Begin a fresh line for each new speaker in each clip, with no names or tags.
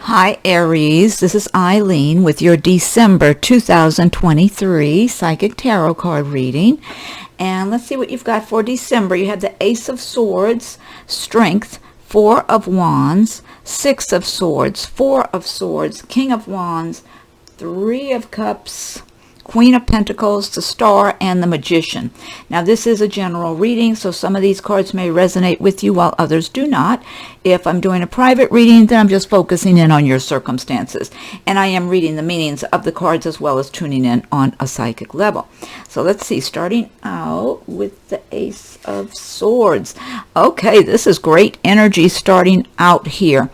Hi Aries, this is Eileen with your December 2023 Psychic Tarot card reading. And let's see what you've got for December. You have the Ace of Swords, Strength, Four of Wands, Six of Swords, Four of Swords, King of Wands, Three of Cups, Queen of Pentacles, the Star, and the Magician. Now this is a general reading, so some of these cards may resonate with you while others do not. If I'm doing a private reading, then I'm just focusing in on your circumstances. And I am reading the meanings of the cards as well as tuning in on a psychic level. So let's see, starting out with the Ace of Swords. Okay, this is great energy starting out here.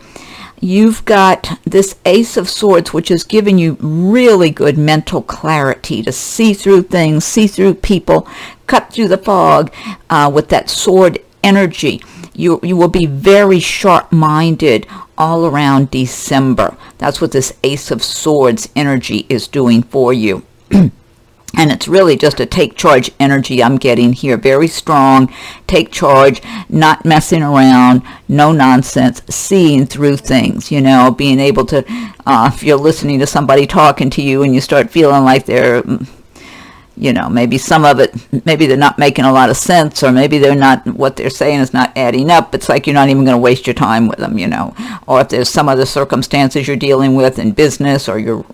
You've got this Ace of Swords, which is giving you really good mental clarity to see through things, see through people, cut through the fog with that sword energy. You will be very sharp-minded all around December. That's what this Ace of Swords energy is doing for you. And it's really just a take charge energy I'm getting here. Very strong, take charge, not messing around, no nonsense, seeing through things, you know, being able to, if you're listening to somebody talking to you and you start feeling like they're, you know, maybe some of it, maybe they're not making a lot of sense, or maybe they're not, what they're saying is not adding up. It's like you're not even going to waste your time with them, you know. Or if there's some other circumstances you're dealing with in business or your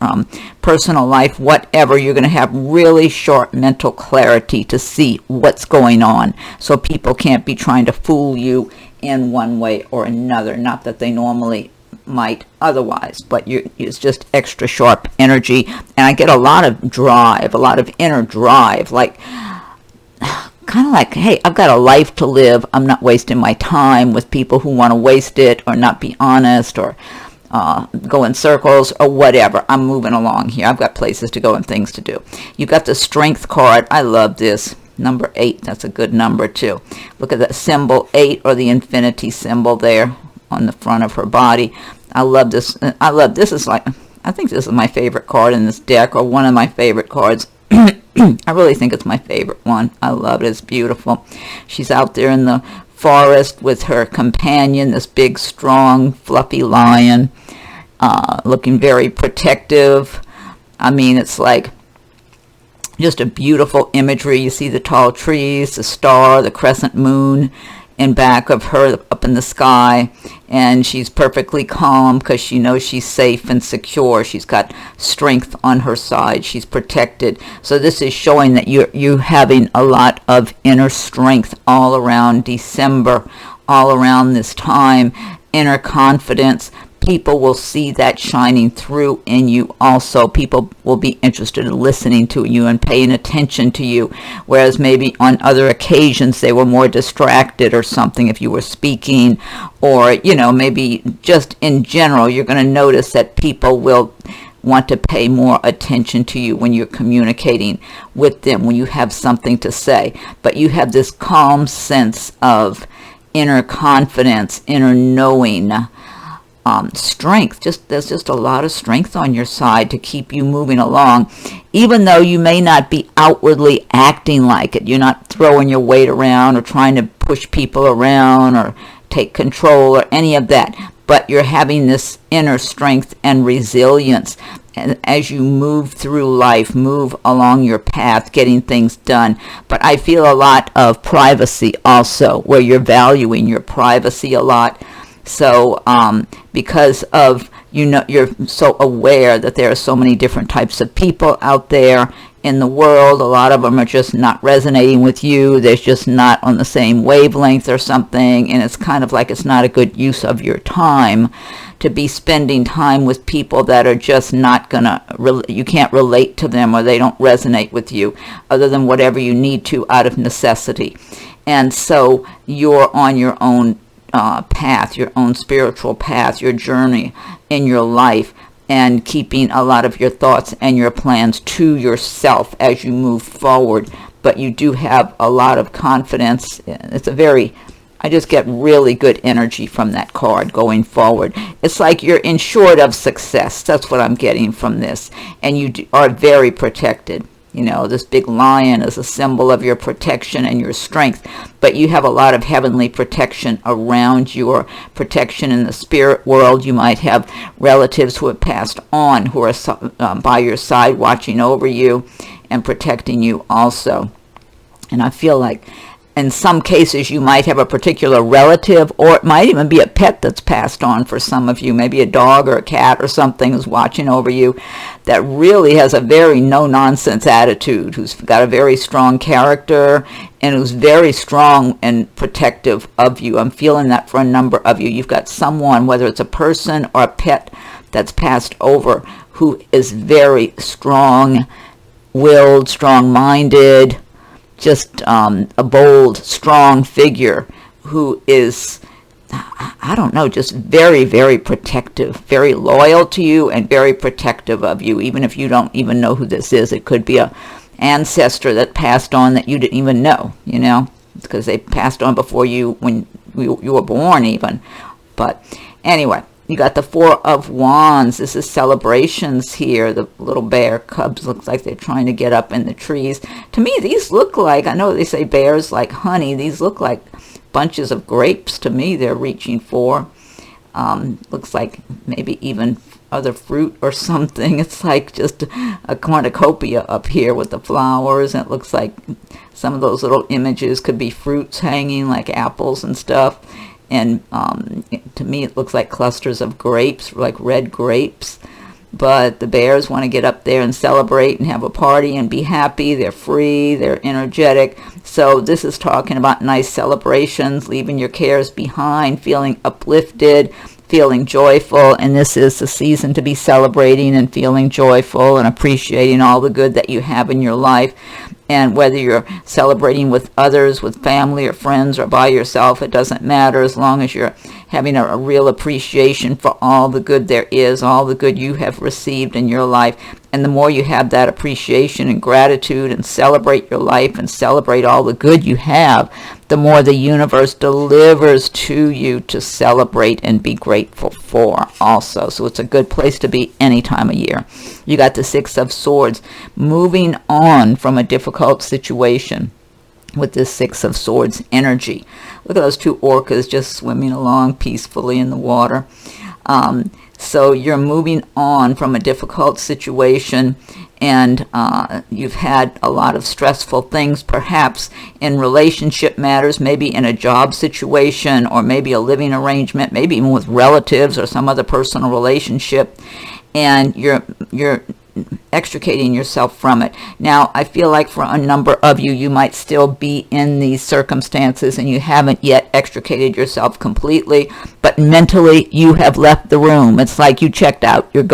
personal life, whatever, you're going to have really sharp mental clarity to see what's going on. So people can't be trying to fool you in one way or another. Not that they normally might otherwise, but it's just extra sharp energy. And I get a lot of drive, a lot of inner drive, like kind of like, hey, I've got a life to live. I'm not wasting my time with people who want to waste it or not be honest or go in circles or whatever. I'm moving along here. I've got places to go and things to do. You've got the Strength card. I love this. Number 8, that's a good number too. Look at that symbol 8, or the infinity symbol there on the front of her body. I love this. I love this. Is like, I think this is my favorite card in this deck, or one of my favorite cards. I really think it's my favorite one. I love it. It's beautiful. She's out there in the forest with her companion, this big, strong, fluffy lion, looking very protective. I mean, it's like just a beautiful imagery. You see the tall trees, the star, the crescent moon in back of her up in the sky, and she's perfectly calm because she knows she's safe and secure. She's got strength on her side. She's protected. So this is showing that you're having a lot of inner strength all around December, all around this time, inner confidence. People will see that shining through in you also. People will be interested in listening to you and paying attention to you, whereas maybe on other occasions they were more distracted or something if you were speaking, or, you know, maybe just in general you're going to notice that people will want to pay more attention to you when you're communicating with them, when you have something to say. But you have this calm sense of inner confidence, inner knowing, strength. There's just a lot of strength on your side to keep you moving along, even though you may not be outwardly acting like it. You're not throwing your weight around or trying to push people around or take control or any of that, but you're having this inner strength and resilience. And as you move through life, move along your path, getting things done. But I feel a lot of privacy also, where you're valuing your privacy a lot. So because of, you know, you're so aware that there are so many different types of people out there in the world. A lot of them are just not resonating with you. They're just not on the same wavelength or something. And it's kind of like it's not a good use of your time to be spending time with people that are just not gonna, you can't relate to them, or they don't resonate with you other than whatever you need to out of necessity. And so you're on your own path, your own spiritual path, your journey in your life, and keeping a lot of your thoughts and your plans to yourself as you move forward. But you do have a lot of confidence. It's a very, I just get really good energy from that card going forward. It's like you're insured of success. That's what I'm getting from this. And you are very protected. You know, this big lion is a symbol of your protection and your strength, but you have a lot of heavenly protection around you, or protection in the spirit world. You might have relatives who have passed on who are by your side, watching over you and protecting you also. And I feel like in some cases you might have a particular relative, or it might even be a pet that's passed on for some of you. Maybe a dog or a cat or something is watching over you that really has a very no-nonsense attitude, who's got a very strong character and who's very strong and protective of you. I'm feeling that for a number of you. You've got someone, whether it's a person or a pet, that's passed over, who is very strong-willed, strong-minded, just a bold, strong figure who is, I don't know, just very, very protective, very loyal to you and very protective of you, even if you don't even know who this is. It could be a ancestor that passed on that you didn't even know, you know, because they passed on before you, when you were born even. But anyway, you got the Four of Wands. This is celebrations here. The little bear cubs looks like they're trying to get up in the trees. To me, these look like, I know they say bears like honey. These look like bunches of grapes to me they're reaching for. Looks like maybe even other fruit or something. It's like just a cornucopia up here with the flowers. And it looks like some of those little images could be fruits hanging, like apples and stuff. And to me, it looks like clusters of grapes, like red grapes. But the bears want to get up there and celebrate and have a party and be happy. They're free. They're energetic. So this is talking about nice celebrations, leaving your cares behind, feeling uplifted, feeling joyful. And this is the season to be celebrating and feeling joyful and appreciating all the good that you have in your life. And whether you're celebrating with others, with family or friends, or by yourself, it doesn't matter, as long as you're having a real appreciation for all the good there is, all the good you have received in your life. And the more you have that appreciation and gratitude and celebrate your life and celebrate all the good you have, the more the universe delivers to you to celebrate and be grateful for also. So it's a good place to be any time of year. You got the Six of Swords, moving on from a difficult situation with this Six of Swords energy. Look at those two orcas just swimming along peacefully in the water. So you're moving on from a difficult situation, and you've had a lot of stressful things, perhaps in relationship matters, maybe in a job situation, or maybe a living arrangement, maybe even with relatives or some other personal relationship, and you're extricating yourself from it. Now, I feel like for a number of you, you might still be in these circumstances and you haven't yet extricated yourself completely, but mentally you have left the room. It's like you checked out, you're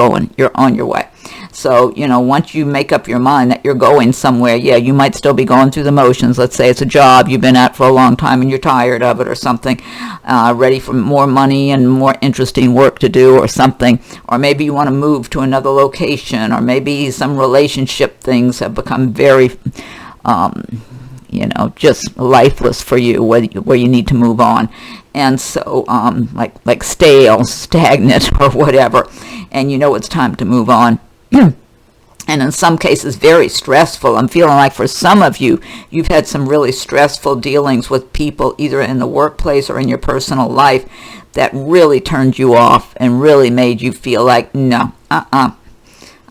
on your way. So, you know, once you make up your mind that you're going somewhere, yeah, you might still be going through the motions. Let's say it's a job you've been at for a long time and you're tired of it or something, ready for more money and more interesting work to do or something. Or maybe you want to move to another location, or maybe some relationship things have become very, you know, just lifeless for you, where you need to move on. And so, like stale, stagnant, or whatever. And you know it's time to move on. And in some cases, very stressful. I'm feeling like for some of you, you've had some really stressful dealings with people, either in the workplace or in your personal life, that really turned you off and really made you feel like, no, I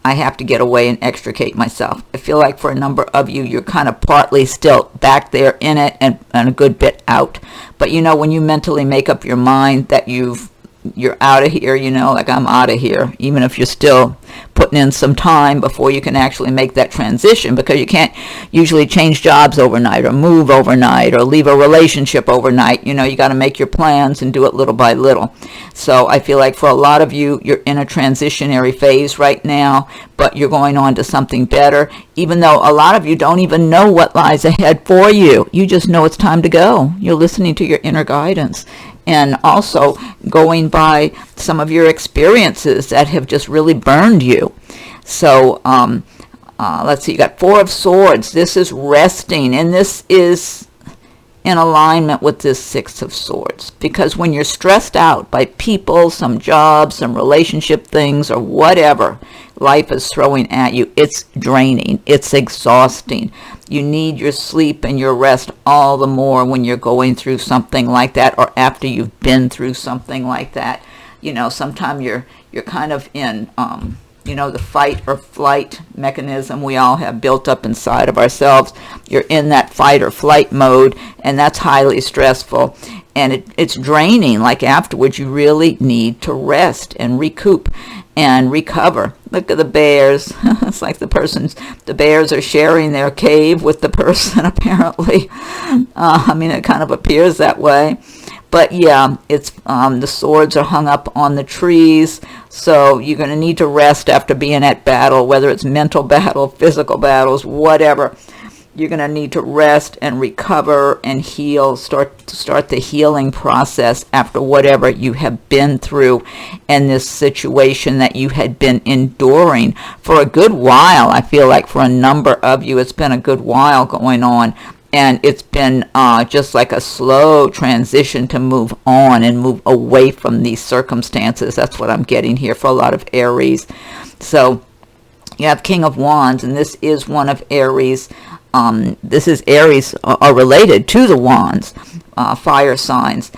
have to get away and extricate myself. I feel like for a number of you, you're kind of partly still back there in it and a good bit out. But you know, when you mentally make up your mind that you're out of here, you know, like I'm out of here, even if you're still putting in some time before you can actually make that transition, because you can't usually change jobs overnight or move overnight or leave a relationship overnight. You know, you got to make your plans and do it little by little. So I feel like for a lot of you, you're in a transitionary phase right now, but you're going on to something better, even though a lot of you don't even know what lies ahead for you. You just know it's time to go. You're listening to your inner guidance. And also going by some of your experiences that have just really burned you. So let's see, you got Four of Swords. This is resting, and this is in alignment with this Six of Swords. Because when you're stressed out by people, some jobs, some relationship things, or whatever life is throwing at you, it's draining, it's exhausting. You need your sleep and your rest all the more when you're going through something like that, or after you've been through something like that. Sometimes you're kind of in the fight or flight mechanism we all have built up inside of ourselves. You're in that fight or flight mode, and that's highly stressful, and it's draining. Like afterwards, you really need to rest and recoup and recover. Look at the bears. It's like the bears are sharing their cave with the person, apparently. It kind of appears that way. But yeah, it's the swords are hung up on the trees, so you're going to need to rest after being at battle, whether it's mental battle, physical battles, whatever. You're going to need to rest and recover and heal, start the healing process after whatever you have been through in this situation that you had been enduring for a good while. I feel like for a number of you, it's been a good while going on. And it's been just like a slow transition to move on and move away from these circumstances. That's what I'm getting here for a lot of Aries. So you have King of Wands, and this is one of Aries. This is Aries are related to the Wands, fire signs.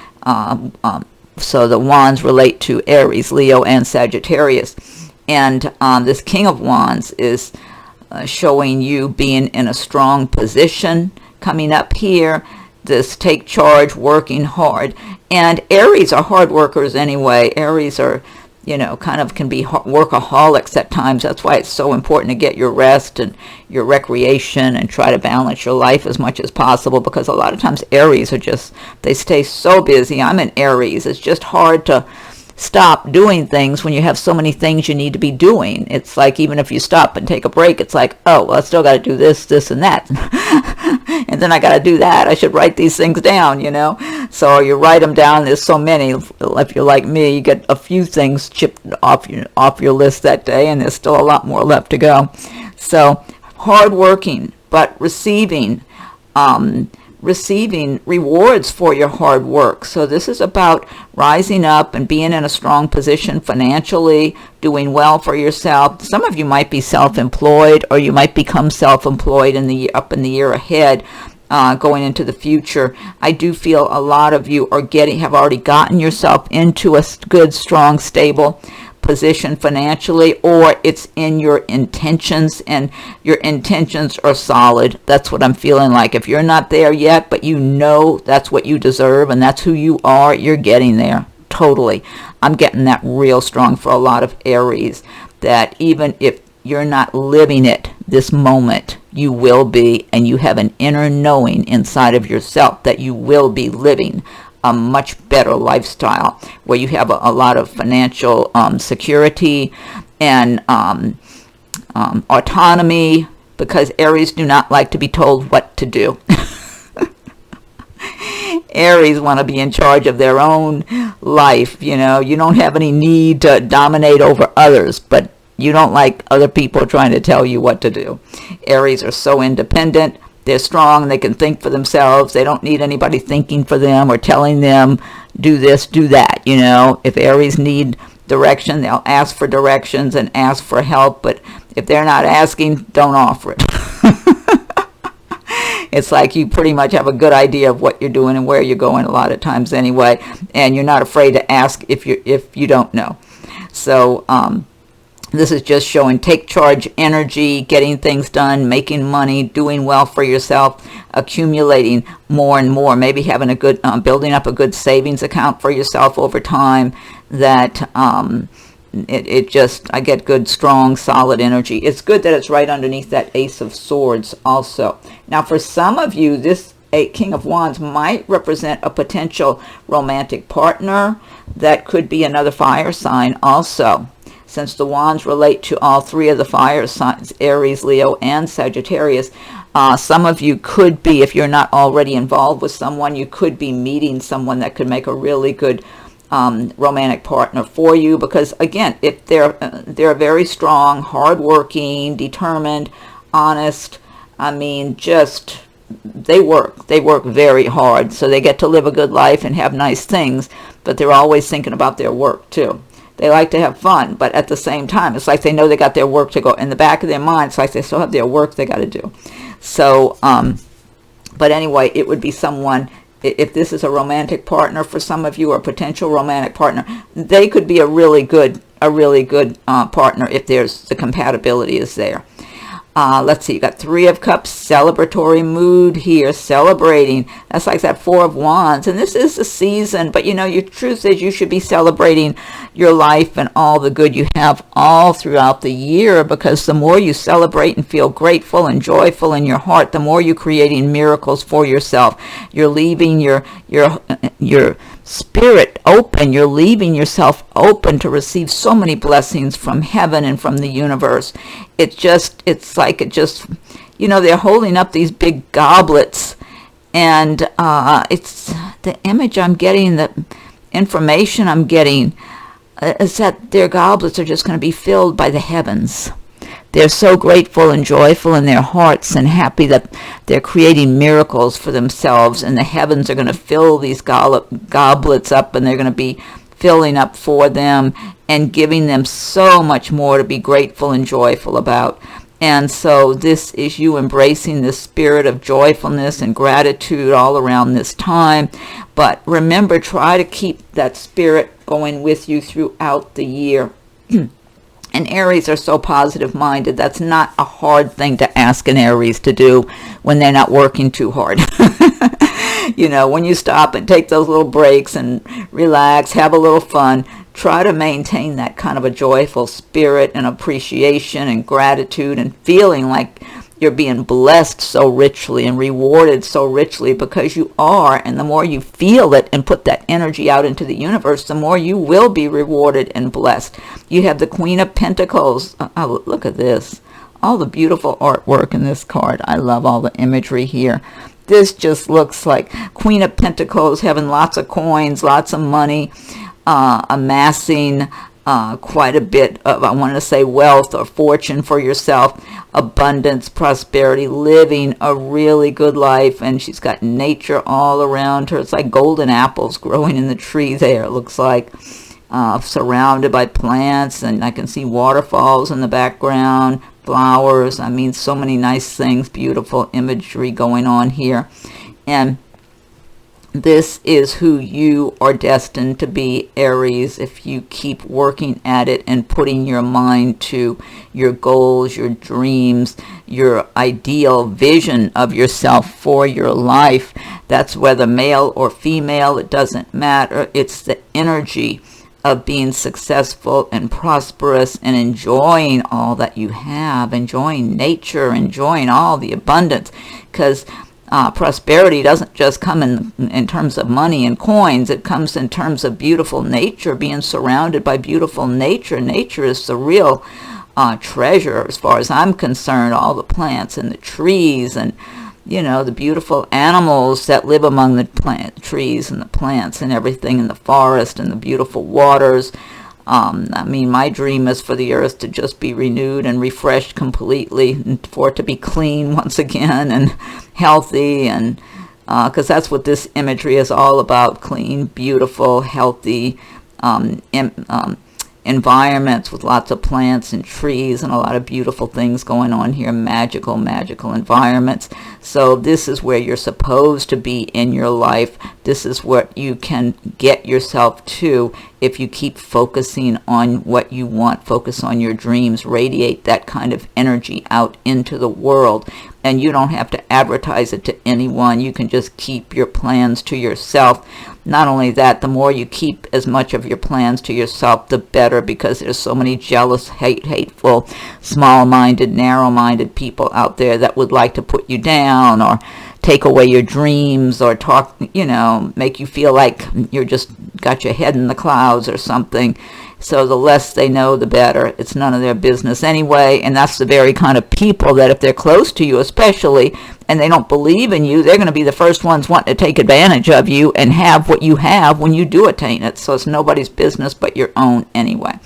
So the Wands relate to Aries, Leo, and Sagittarius. And this King of Wands is showing you being in a strong position. Coming up here, this take charge, working hard. And Aries are hard workers anyway. Aries are, kind of can be workaholics at times. That's why it's so important to get your rest and your recreation and try to balance your life as much as possible, because a lot of times Aries they stay so busy. I'm an Aries. It's just hard to stop doing things when you have so many things you need to be doing. It's like even if you stop and take a break, it's like, oh, well, I still got to do this, and that. And then I got to do that. I should write these things down, So you write them down. There's so many. If you're like me, you get a few things chipped off your list that day, and there's still a lot more left to go. So hardworking, but receiving rewards for your hard work. So this is about rising up and being in a strong position financially, doing well for yourself. Some of you might be self-employed, or you might become self-employed up in the year ahead, going into the future. I do feel a lot of you have already gotten yourself into a good, strong, stable position financially, or it's in your intentions, and your intentions are solid. That's what I'm feeling like. If you're not there yet, but that's what you deserve and that's who you are, you're getting there. Totally. I'm getting that real strong for a lot of Aries, that even if you're not living it this moment, you will be, and you have an inner knowing inside of yourself that you will be living a much better lifestyle, where you have a lot of financial security and autonomy, because Aries do not like to be told what to do. Aries want to be in charge of their own life. You don't have any need to dominate over others, but you don't like other people trying to tell you what to do. Aries are so independent. They're strong. They can think for themselves. They don't need anybody thinking for them or telling them, do this, do that. If Aries need direction, they'll ask for directions and ask for help. But if they're not asking, don't offer it. It's like you pretty much have a good idea of what you're doing and where you're going a lot of times anyway. And you're not afraid to ask if you don't know. So, this is just showing take charge energy, getting things done, making money, doing well for yourself, accumulating more and more, maybe having a good, building up a good savings account for yourself over time. That I get good, strong, solid energy. It's good that it's right underneath that Ace of Swords also. Now, for some of you, this King of Wands might represent a potential romantic partner. That could be another fire sign also. Since the Wands relate to all three of the fire signs, Aries, Leo, and Sagittarius, some of you could be, if you're not already involved with someone, you could be meeting someone that could make a really good romantic partner for you. Because again, if they're very strong, hardworking, determined, honest, just they work very hard, so they get to live a good life and have nice things, but they're always thinking about their work too. They like to have fun, but at the same time, it's like they know they got their work to go. In the back of their mind, it's like they still have their work they got to do. So, but anyway, it would be someone, if this is a romantic partner for some of you, or a potential romantic partner, they could be a really good partner if the compatibility is there. Let's see, you got Three of Cups, celebratory mood here, celebrating. That's like that Four of Wands. And this is the season, but your truth is you should be celebrating your life and all the good you have all throughout the year, because the more you celebrate and feel grateful and joyful in your heart, the more you're creating miracles for yourself. You're leaving your spirit open. You're leaving yourself open to receive so many blessings from heaven and from the universe. It's like they're holding up these big goblets, and it's the image I'm getting, the information I'm getting is that their goblets are just going to be filled by the heavens. They're so grateful and joyful in their hearts and happy that they're creating miracles for themselves, and the heavens are going to fill these goblets up, and they're going to be filling up for them and giving them so much more to be grateful and joyful about. And so this is you embracing the spirit of joyfulness and gratitude all around this time. But remember, try to keep that spirit going with you throughout the year. And Aries are so positive-minded. That's not a hard thing to ask an Aries to do when they're not working too hard. When you stop and take those little breaks and relax, have a little fun, try to maintain that kind of a joyful spirit and appreciation and gratitude and feeling like you're being blessed so richly and rewarded so richly, because you are. And the more you feel it and put that energy out into the universe, the more you will be rewarded and blessed. You have the Queen of Pentacles. Oh, look at this. All the beautiful artwork in this card. I love all the imagery here. This just looks like Queen of Pentacles having lots of coins, lots of money, amassing quite a bit of, I want to say, wealth or fortune for yourself, abundance, prosperity, living a really good life. And she's got nature all around her. It's like golden apples growing in the tree there, it looks like, surrounded by plants, and I can see waterfalls in the background, flowers. I mean, so many nice things, beautiful imagery going on here. And this is who you are destined to be, Aries, if you keep working at it and putting your mind to your goals, your dreams, your ideal vision of yourself for your life. That's whether male or female, it doesn't matter. It's the energy of being successful and prosperous and enjoying all that you have, enjoying nature, enjoying all the abundance, because prosperity doesn't just come in terms of money and coins. It comes in terms of beautiful nature, being surrounded by beautiful nature. Nature is the real treasure as far as I'm concerned. All the plants and the trees and, the beautiful animals that live among the trees and the plants and everything in the forest, and the beautiful waters. I mean, my dream is for the earth to just be renewed and refreshed completely, and for it to be clean once again and healthy, and because that's what this imagery is all about: clean, beautiful, healthy environments with lots of plants and trees and a lot of beautiful things going on here. Magical environments. So this is where you're supposed to be in your life. This is what you can get yourself to if you keep focusing on what you want. Focus on your dreams. Radiate that kind of energy out into the world. And you don't have to advertise it to anyone. You can just keep your plans to yourself. Not only that, the more you keep as much of your plans to yourself, the better, because there's so many jealous, hateful, small-minded, narrow-minded people out there that would like to put you down or take away your dreams or talk, make you feel like you're just got your head in the clouds or something. So the less they know, the better. It's none of their business anyway. And that's the very kind of people that if they're close to you especially, and they don't believe in you, they're going to be the first ones wanting to take advantage of you and have what you have when you do attain it. So it's nobody's business but your own anyway.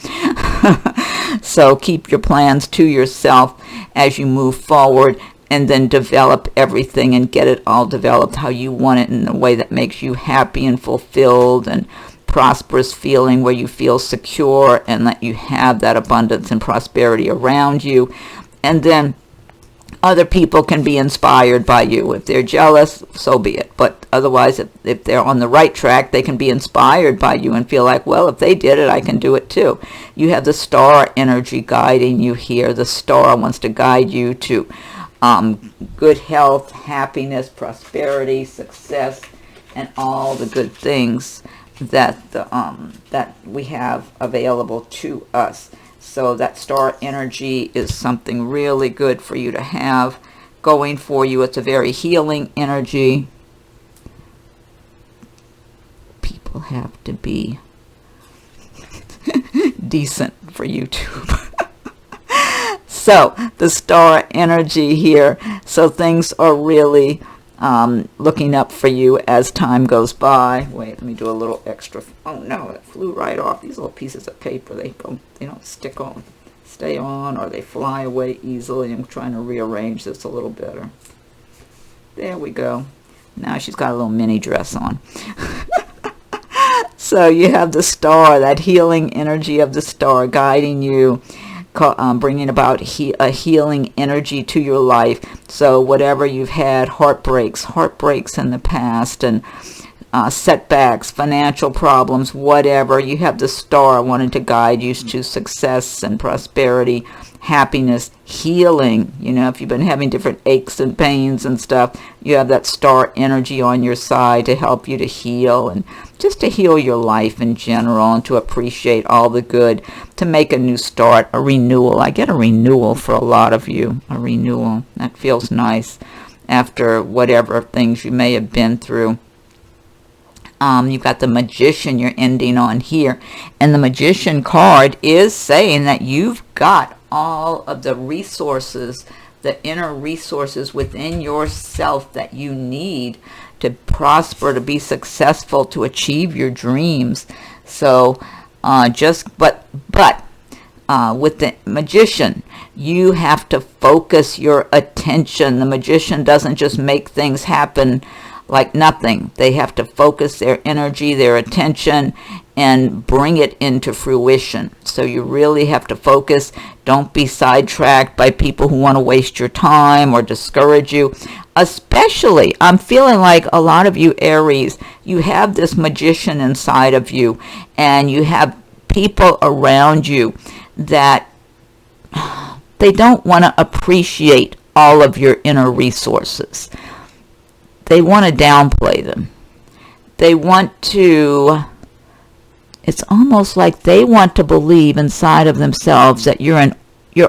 So keep your plans to yourself as you move forward. and then develop everything and get it all developed how you want it in a way that makes you happy and fulfilled and prosperous feeling, where you feel secure and that you have that abundance and prosperity around you. And then other people can be inspired by you. If they're jealous, so be it. But otherwise, if they're on the right track, they can be inspired by you and feel like, well, if they did it, I can do it too. You have the star energy guiding you here. The star wants to guide you to good health, happiness, prosperity, success, and all the good things that that we have available to us. So that star energy is something really good for you to have going for you. It's a very healing energy. People have to be decent for YouTube. So the star energy here, so things are really looking up for you as time goes by. Wait, let me do a little extra. Oh no, it flew right off. These little pieces of paper, they don't stay on, or they fly away easily. I'm trying to rearrange this a little better. There we go. Now she's got a little mini dress on. So you have the star, that healing energy of the star guiding you, bringing about a healing energy to your life. So whatever you've had, heartbreaks in the past, and setbacks, financial problems, whatever, you have the star wanting to guide you to success and prosperity, happiness, healing. You know, if you've been having different aches and pains and stuff, you have that star energy on your side to help you to heal, and just to heal your life in general, and to appreciate all the good, to make a new start, a renewal. I get a renewal for a lot of you, a renewal. That feels nice after whatever things you may have been through. You've got the Magician you're ending on here, and the Magician card is saying that you've got all of the resources, the inner resources within yourself that you need to prosper, to be successful, to achieve your dreams. So with the Magician, you have to focus your attention. The Magician doesn't just make things happen like nothing. They have to focus their energy, their attention, and bring it into fruition. So you really have to focus. Don't be sidetracked by people who want to waste your time or discourage you. Especially, I'm feeling like a lot of you Aries, you have this Magician inside of you, and you have people around you that they don't want to appreciate all of your inner resources. They want to downplay them. They want to, it's almost like they want to believe inside of themselves that you're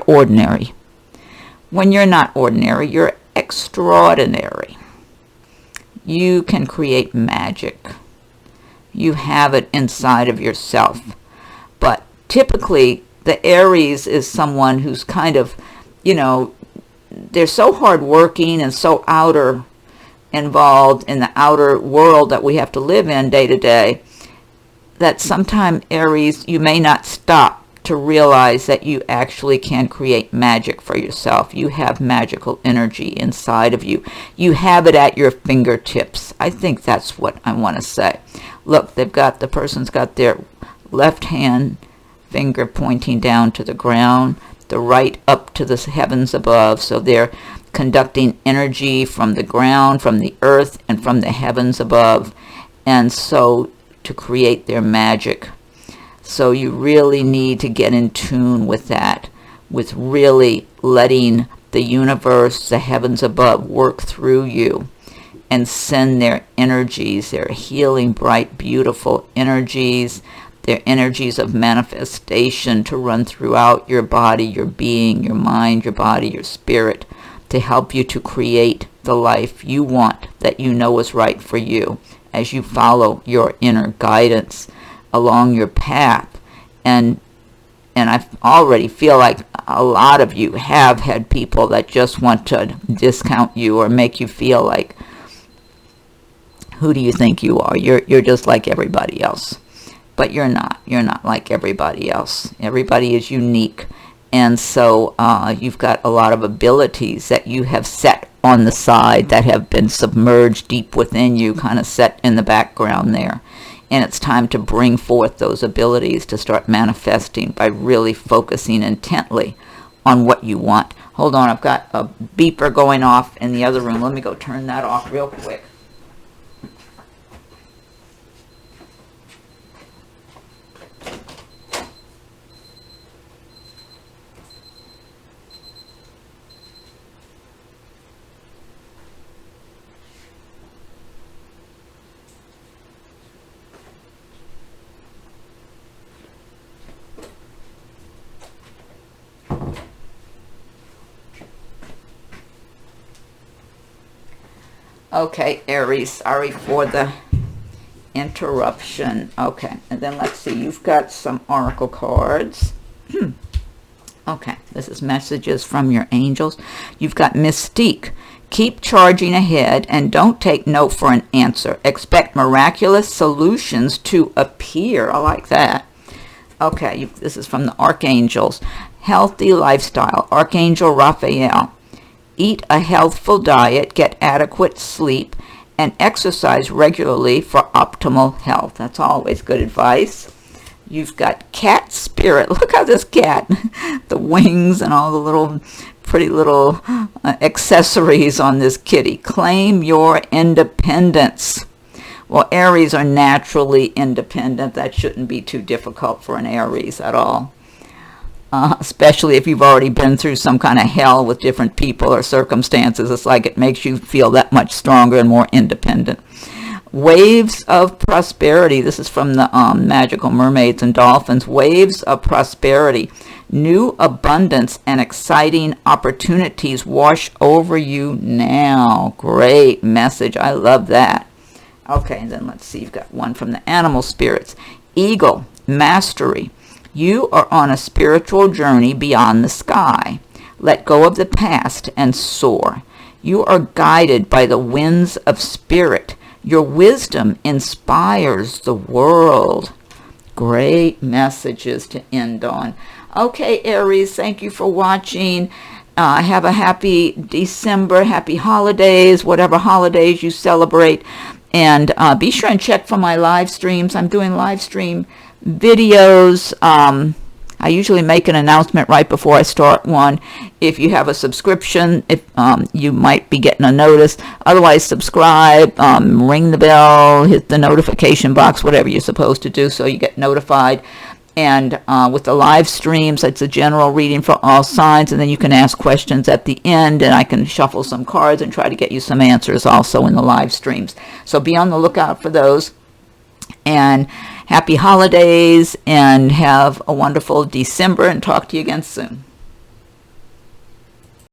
ordinary. When you're not ordinary, you're extraordinary. You can create magic. You have it inside of yourself. But typically, the Aries is someone who's kind of, they're so hardworking and so involved in the outer world that we have to live in day to day, that sometimes, Aries, you may not stop to realize that you actually can create magic for yourself. You have magical energy inside of you. You have it at your fingertips. I think that's what I want to say. Look, the person's got their left hand finger pointing down to the ground, the right up to the heavens above. So they're conducting energy from the ground, from the earth, and from the heavens above, and so to create their magic. So you really need to get in tune with that, with really letting the universe, the heavens above, work through you and send their energies, their healing, bright, beautiful energies, their energies of manifestation to run throughout your body, your being, your mind, your body, your spirit, to help you to create the life you want, that you know is right for you, as you follow your inner guidance along your path. And I already feel like a lot of you have had people that just want to discount you or make you feel like, who do you think you are? You're just like everybody else. But you're not. You're not like everybody else. Everybody is unique. And so you've got a lot of abilities that you have set on the side that have been submerged deep within you, kind of set in the background there. And it's time to bring forth those abilities to start manifesting by really focusing intently on what you want. Hold on, I've got a beeper going off in the other room. Let me go turn that off real quick. Okay, Aries, sorry for the interruption. Okay, and then let's see, you've got some oracle cards. Okay, this is messages from your angels. You've got Mystique. Keep charging ahead and don't take no for an answer. Expect miraculous solutions to appear. I like that. Okay, this is from the Archangels. Healthy lifestyle. Archangel Raphael. Eat a healthful diet, get adequate sleep, and exercise regularly for optimal health. That's always good advice. You've got cat spirit. Look how this cat, the wings and all the little pretty little accessories on this kitty. Claim your independence. Well, Aries are naturally independent. That shouldn't be too difficult for an Aries at all. Especially if you've already been through some kind of hell with different people or circumstances. It's like it makes you feel that much stronger and more independent. Waves of prosperity. This is from the Magical Mermaids and Dolphins. Waves of prosperity. New abundance and exciting opportunities wash over you now. Great message. I love that. Okay, and then let's see. You've got one from the animal spirits. Eagle. Mastery. You are on a spiritual journey beyond the sky. Let go of the past and soar. You are guided by the winds of spirit. Your wisdom inspires the world. Great messages to end on. Okay, Aries, thank you for watching. Have a happy December, happy holidays, whatever holidays you celebrate. And be sure and check for my live streams. I'm doing live stream videos. I usually make an announcement right before I start one. If you have a subscription, if you might be getting a notice. Otherwise, subscribe, ring the bell, hit the notification box, whatever you're supposed to do so you get notified. And with the live streams, it's a general reading for all signs, and then you can ask questions at the end, and I can shuffle some cards and try to get you some answers also in the live streams. So be on the lookout for those. And happy holidays, and have a wonderful December, and talk to you again soon.